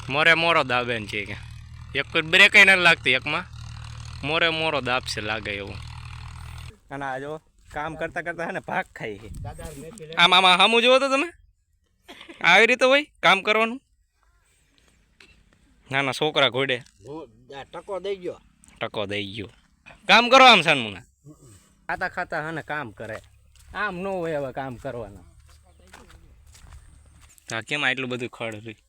મોરે મોરો દાબે છે કે એક બ્રેક નથી લાગતી, એકમાં મોરે મોરો દાબશે લાગે એવું. અને આ જો કામ કરતા કરતા હે ને ભાગ ખાઈ છે. આમ સામું જુઓ તો તમે, આવી રીતે હોય કામ કરવાનું. નાના છોકરા ઘોડે ટકો દઈ ગયો, ટકો દઈ ગયો. કામ કરો આમ સાનમુના ખાતા ખાતા હે ને કામ કરે. આમ ન હોય હવે કામ કરવાના. કેમ આટલું બધું ખડ રહી?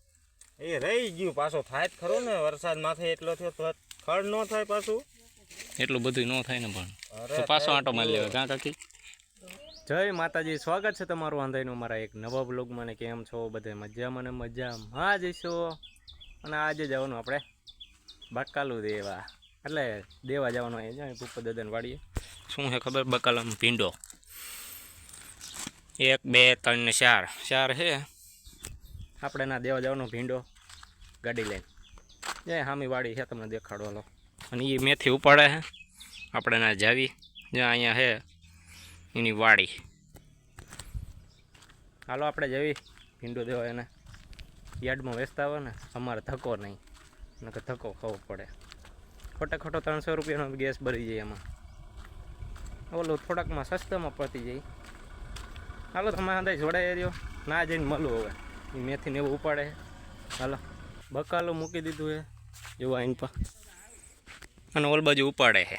એ રહી ગયું પાછો થાય જ ખરો ને, વરસાદ માથે એટલો થયો તો ખડ ન થાય પાછું. એટલું બધું ન થાય ને પણ તો પાછો આંટો મારી લેવાય. કાં કાકી? જય માતાજી, સ્વાગત છે તમારું વાંધાઈનું મારા એક નવા બ્લોગમાં. ને કેમ છો બધે? મજામાં ને મજામાં? હા જઈશું. અને આજે જવાનું આપણે બકાલું દેવા, એટલે દેવા જવાનું અહીંયા પપ્પા દાદાને વાડીએ. શું છે ખબર? બકાલામાં ભીંડો 1 2 3 ને 4 છે. આપણે ના દેવા જવાનો ભીંડો ગાડી લઈને જે હામી વાડી છે તમને દેખાડો. હાલો. અને એ મેથી ઉપાડે છે, આપણે ના જાવી જ્યાં અહીંયા છે એની વાડી. હાલો આપણે જવી ભીંડો દેવા. એને યાર્ડમાં વેચતા હોય ને, અમારે ધક્કો નહીં, નકર ધક્કો ખાવો પડે. ખોટે ખોટો 300 રૂપિયાનો ગેસ ભરી જાય એમાં. ઓલું થોડાકમાં સસ્તામાં પતી જાય. હાલો તમે અંદાજ જોડાઈ રહ્યો ના જઈને મળું હવે. એ મેથીને એવું ઉપાડે. હાલો બકાલું મૂકી દીધું છે જેવું આઈન પા, અને ઓલ બાજુ ઉપાડે છે.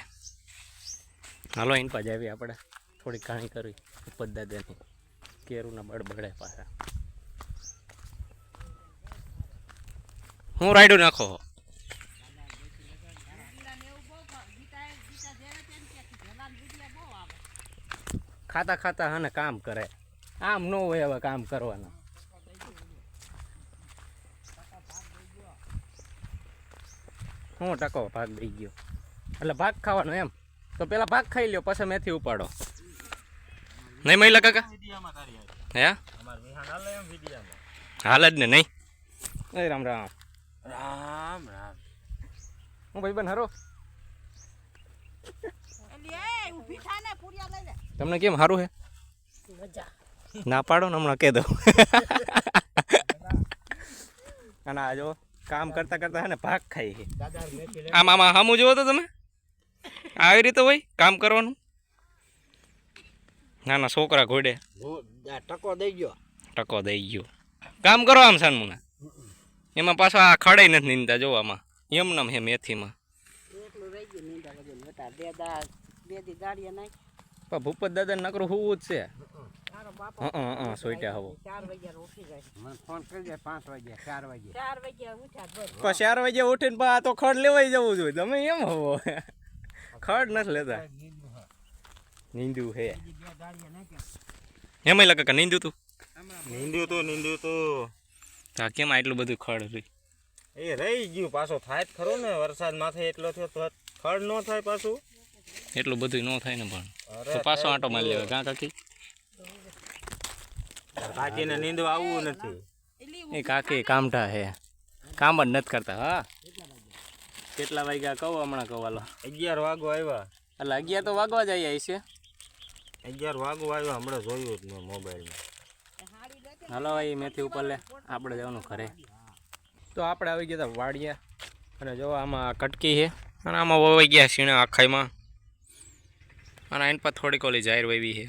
હાલો આઈન પા જાવી આપણે થોડી ઘાણી કરવી ઉપર દાદાની. કેરુંના બળબડે પાછા. હું રાયડું નાખો ખાતા ખાતા હને કામ કરે. આમ ન હોય હવે કામ કરવાનું. હું ટકો ભાગ દઈ ગયો એટલે ભાગ ખાવાનો એમ. તો પેલા ભાગ ખાઈ લ્યો પછી મેથી ઉપાડો. નહીં મહિલા કાકા? હે હાલ જ ને નહીં. એ રામ રામ રામ રામ. હું ભાઈ બન હારો. તમને કેમ સારું હે? ના પાડો ને હમણાં કહી દઉં. અને આ જો કામ કરતા કરતા હે ને ભાગ ખાઈ છે. આમ સામું જુઓ તો તમે, આવી રીતે હોય કામ કરવાનું. નાના છોકરા ઘોડે ટકો દઈ ગયો, ટકો દઈ ગયો. કામ કરો આમ સાનમુના. એમાં પાછો આ ખડાઈ નથી નીંદતા. જો આમાં એમનામ હે મેથીમાં. ભૂપત દાદા નકરું હોવું જ છે. સોઈટા હવો 4 વાગે ઉઠીને પા તો ખડ લેવાઈ જવું જોઈએ. તમે એમ હોવો ખડ નથી લેતા. નીંદું હે એમ લાગે કે નીંદું તું. નીંદ્યું તો કેમ આટલું બધું ખડ રહી? એ રહી ગયું પાછો થાય જ ખરો ને, વરસાદ માથે એટલો થયો તો ખડ ન થાય પાછું. એટલું બધું ન થાય ને પણ તો પાછો આંટો મારી લેવાય. કાં કાકી? કાકીને નીંદવા આવવું નથી. એ કાકી કામઠા હે, કામ જ નથી કરતા. હા કેટલા વાગ્યા કહો હમણાં કહો. હાલો 11 વાગવા આવ્યા. એટલે 11 તો વાગવા જ આવી છે. 11 વાગવા આવ્યા, હમણાં જોયું જ મેં મોબાઈલમાં. હાલો ભાઈ મેથી ઉપર લે, આપણે જવાનું ઘરે. તો આપણે આવી ગયા હતા વાડિયા. અને જો આમાં કટકી છે અને આમાં વવાઈ ગયા સીણા આખાઈમાં. અને આઈન પર થોડીક ઓલી જાહેર વાવી છે.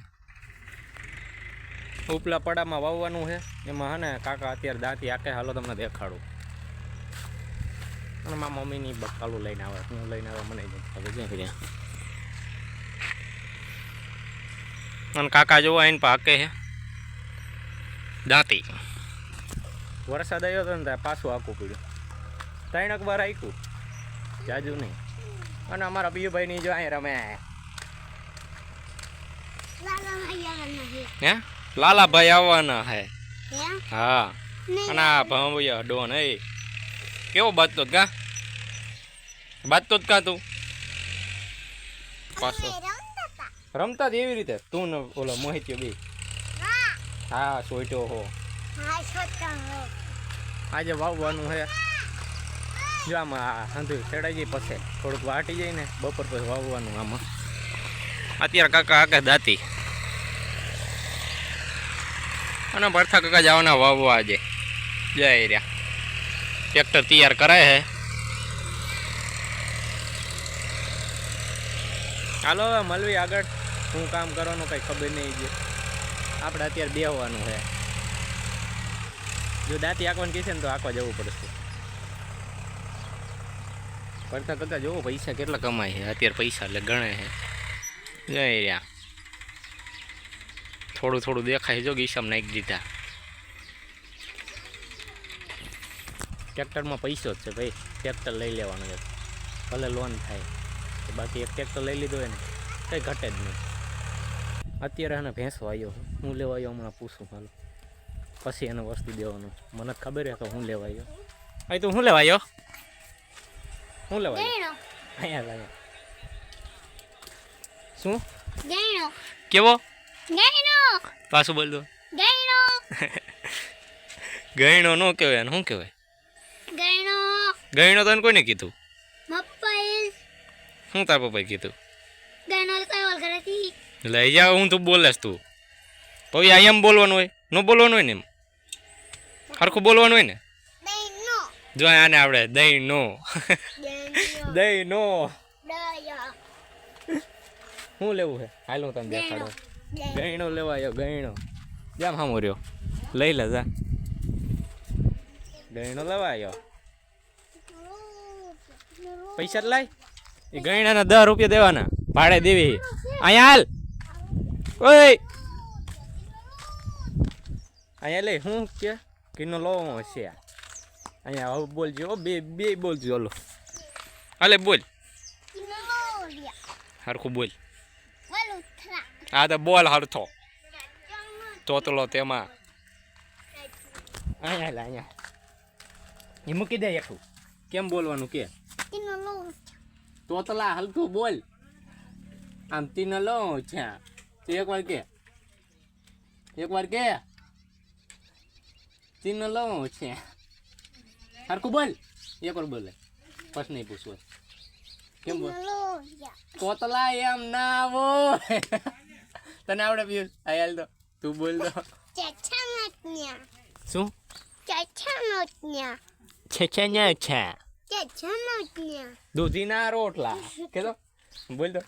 ઉપલા પડામાં વાવવાનું છે. એમાં હે ને કાકા અત્યારે દાંતી આકે. હાલો તમને દેખાડું. અને મારા મમ્મીની બકાલું લઈને આવે. હું લઈને આવે મને હવે ક્યાં કર્યા. અને કાકા જોવા આઈન પર હાકે છે દાંતી. વરસાદ આવ્યો હતો ને ત્યાં પાછું આખું પીડ્યું. 3 વાર આખ્યું, જાજુ નહીં. અને અમારા પિયુભાઈની જો અહીં રમે. હે લાલાભાઈ આવવાના હે. હા અને આ ભમૈયા ડોન હે કેવો બાજતો કા બાજતો જ કા તું પાછો રમતા જ એવી રીતે તું ને ઓલો મોહિત્યો બી. હા સોઈટો હો. આજે વાવવાનું હે. જો આમાં સાંધુ ચડાઈ જાય પછી થોડુંક વાટી જાય ને બપોર પછી વાવવાનું. આમાં અત્યારે કાકા આકે દાંતી. અને ભરથા કાકા જવાના વાવવા આજે જય રહ્યા. ટ્રેક્ટર તૈયાર કરાય હે. હાલો હવે મળવી આગળ. શું કામ કરવાનું કંઈ ખબર નહીં છે. આપણે અત્યારે બેહવાનું છે. જો દાંતી આંકવાની કહેશે ને તો આંકવા જવું પડશે. કરતાં કરતાં જોવો પૈસા કેટલા કમાય છે અત્યારે. પૈસા એટલે ગણે છે. જય રહ્યા થોડું થોડું દેખાય જો ગીસામાં નાખી દીધા. ટ્રેક્ટરમાં પૈસો જ છે ભાઈ. ટ્રેક્ટર લઈ લેવાનું છે ભલે લોન થાય. બાકી એક ટ્રેક્ટર લઈ લીધું હોય ને કંઈ ઘટે જ નહીં. અત્યારે એને ભેંસો આવ્યો. હું લેવા આવ્યો હમણાં પૂછું હાલો. પછી એને વસ્તુ દેવાનું. મને જ ખબર છે કે હું લેવા આવ્યો. અહીં તું શું લેવા આવ્યો? શું લેવા આવ્યો? અહીંયા લાગે શું કેવો પાછું બોલ દો. ગયણો નો કહેવાય. શું કહેવાય? ગયણો તને કોઈને કીધું? શું તાર પપ્પાએ કીધું? લઈ જાવ હું તું બોલેસ તું. પછી અહીંયા બોલવાનું હોય ન બોલવાનું હોય ને એમ સરખું બોલવાનું હોય ને. જો આને આવડે દહીં નો દહીં નો શું લેવું છે? હાલ હું તને દેખાડો. ગયણો લેવા આવ્યો. ગયણો જામ હામો રહ્યો. લઈ લે જા. ગયણો લેવા આવ્યો. પૈસા જ લાય. એ ગયણાના 10 રૂપિયા દેવાના. ભાડે દેવી. અહીંયા હાલ. ઓય અહીંયા લે. શું કે કિનો લો છે અહીંયા? હવે બોલજો. બે બોલજો. હલો હાલે બોલ. હરખું બોલ. હા તો બોલ હરથો તોતલો તેમાં. અહીંયા હાલ. અહીંયા એ મૂકી દે એકું. કેમ બોલવાનું કે? તોતલા હલકું બોલ. આમ તીનો લો છે. એકવાર કે તીનો લો છે. હરખું બોલ. એકવાર બોલે પછી નહીં પૂછવું. કેમ બોલ? તોતલા એમ ના બોલ. તને આવડે પિયુષ? હાલ તો તું બોલ દો. શું? દૂધીના રોટલા કે તો બોલ દો.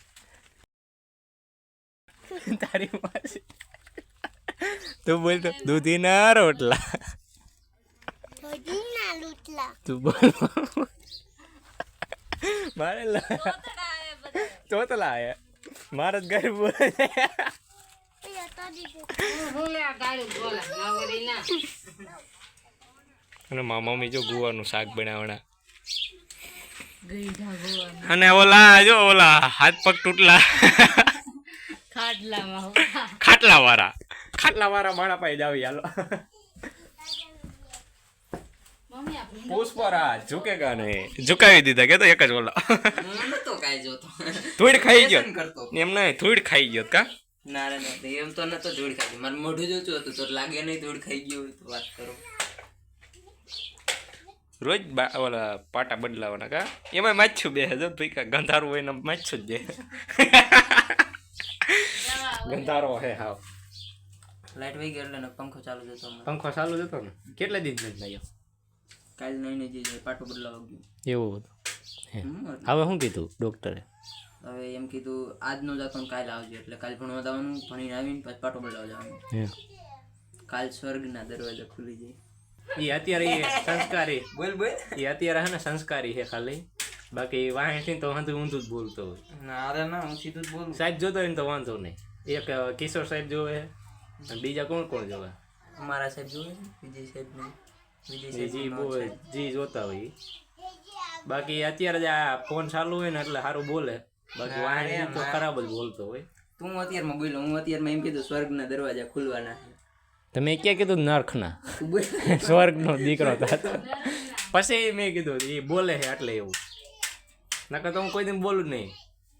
તારી પાસે તું બોલ તો. દૂધીના રોટલા. તું બોલ. મારે તોતલા આયા. મારા જ ઘરે બોલે. અને મારા મમ્મી જો ગુવાનું શાક બનાવવાના. અને ઓલા જો ઓલા હાથ પગ તૂટલા ખાટલા વાળા મારા પાસે જાવી. હાલો પુષ્પરાજ ઝુકેગા નહીં. ઝુકાવી દીધા કે તો એક જ ઓલા ધૂળ ખાઈ ગયો. એમ નહીં ધૂળ ખાઈ ગયો કા? ના એમ તો નતો ધૂળ ખાઈ. મારું મોઢું જોતું હતું તો લાગે નહીં ધૂળ ખાઈ ગયું તો વાત કરો. રોજ ઓલા પાટા બદલાવાના કા? એમાં માછું બે જો ભાઈ કા ગંધારું હોય ને માછું જ બે. ગંધારો હે હાવ. લાઈટ વહી ગઈ એટલે પંખો ચાલુ જતો. પંખો ચાલુ જતો ને કેટલા દિન જ લાગ્યો? કાલ નહીં જે પાટો બદલાવા ગયું એવું હતું. હવે શું કીધું ડોક્ટરે? હવે એમ કીધું આજનો જતો ને કાલે આવજો. એટલે કાલ ભણવા જવાનું. ભણીને આવીને પછી પાટો બદલાવા જવાનું. કાલ સ્વર્ગના દરવાજા ખુલી જાય. એ અત્યારે એ સંસ્કારી બોલ એ અત્યારે હે ને સંસ્કારી છે ખાલી. બાકી વાંચી તો વાંધો ઊંધું જ બોલતો હોય. ના હું સીધું જ બોલું. સાહેબ જોતો હોય ને તો વાંધો નહીં. એક કિશોર સાહેબ જોવે અને બીજા કોણ જોવે? અમારા સાહેબ જોવે વિજય સાહેબ ને. જી જોતા હોય. બાકી અત્યારે જ આ ફોન ચાલુ હોય ને એટલે સારું બોલે. બાકી વાંચી તો ખરાબ જ બોલતો હોય. તું અત્યારમાં બોલ્યો. હું અત્યારમાં એમ કીધું સ્વર્ગના દરવાજા ખુલવાના. તમે ક્યાં કીધું નરખના? સ્વર્ગનો દીકરો થતો. પછી મેં કીધું એ બોલે છે એટલે એવું. નકર તો હું કોઈ દિન બોલું જ નહીં.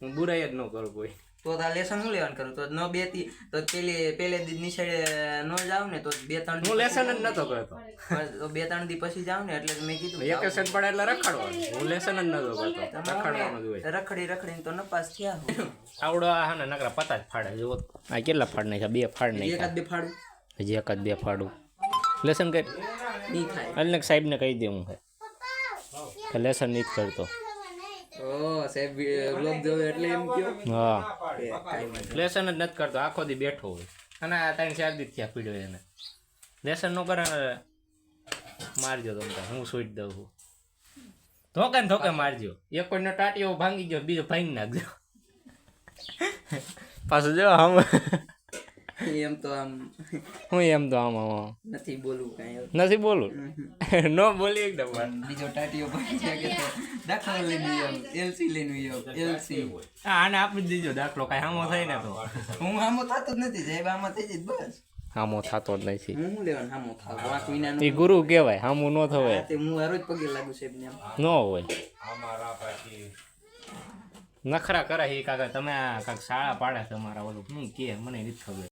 હું બુરાઈ જ ન કરું કોઈ. તો તાર લેસન શું લેવાનું કરું? તો ન બેતી તો પેલે દી નિશાળે ન જાવ ને તો 2-3 હું લેસન જ નતો કરતો. તો 2-3 દી પછી જાવ ને એટલે મેં કીધું વેકેશન પડે એટલે રખડવાનું. હું લેસન જ નતો કરતો. રખડવાનું જ હોય. રખડીને તો નપાસ થયા. આવડો હા ને નકરા પતા જ ફાડે. જો આ કેટલા ફાડ નાખ્યા? 2 ફાડ નાખ્યા. 1-2 ફાડું. હજી 1-2 ફાડું લેસન કરી નહીં થાય. અલગ સાહેબને કહી દે હું કે લેસન નથી કરતો. ઓ સાહેબ વ્લોગ જોવે એટલે એમ કયો હા કે કાંઈ વાંધો લેસન જ નથી કરતો, આખો દી બેઠો હોય. અને આ 3-4 દી થયા પીડ્યો એને. લેસન ન કરે ને મારજો તમે, હું છોડી દઉં છું. ધોકે ને ધોકે મારજો. એક કોઈનો ટાટીઓ ભાંગી ગયો, બીજો ભાંગી નાખજો. પાછું જો આમ નહીં. એમ તો આમ હું એમ તો આમ નથી બોલવું કાંઈ હવે. નથી બોલું. ન બોલી એકદમ વાર. બીજો ટાટીઓ પણ છે કે દાખલો લઈને એલસી લઈને એલસી આને આપી જ દીજો દાખલો, કાંઈ સામો થાય ને તો. હું આમો થતો જ નથી સાહેબ, આમાં થઈ જાય બસ. સામો થતો જ નથી. હું શું લેવાનું આમો થાવ વાંક વિનાનું એ ગુરુ કહેવાય, સામું ન થવાય. તે હું હરોજ પગે લાગુ સાહેબ ને આમ. ન હોય નખરા કરે એ કાકા. તમે આ કાંઈક શાળા પાડે તમારા ઓલું શું કે મને નથી ખબર.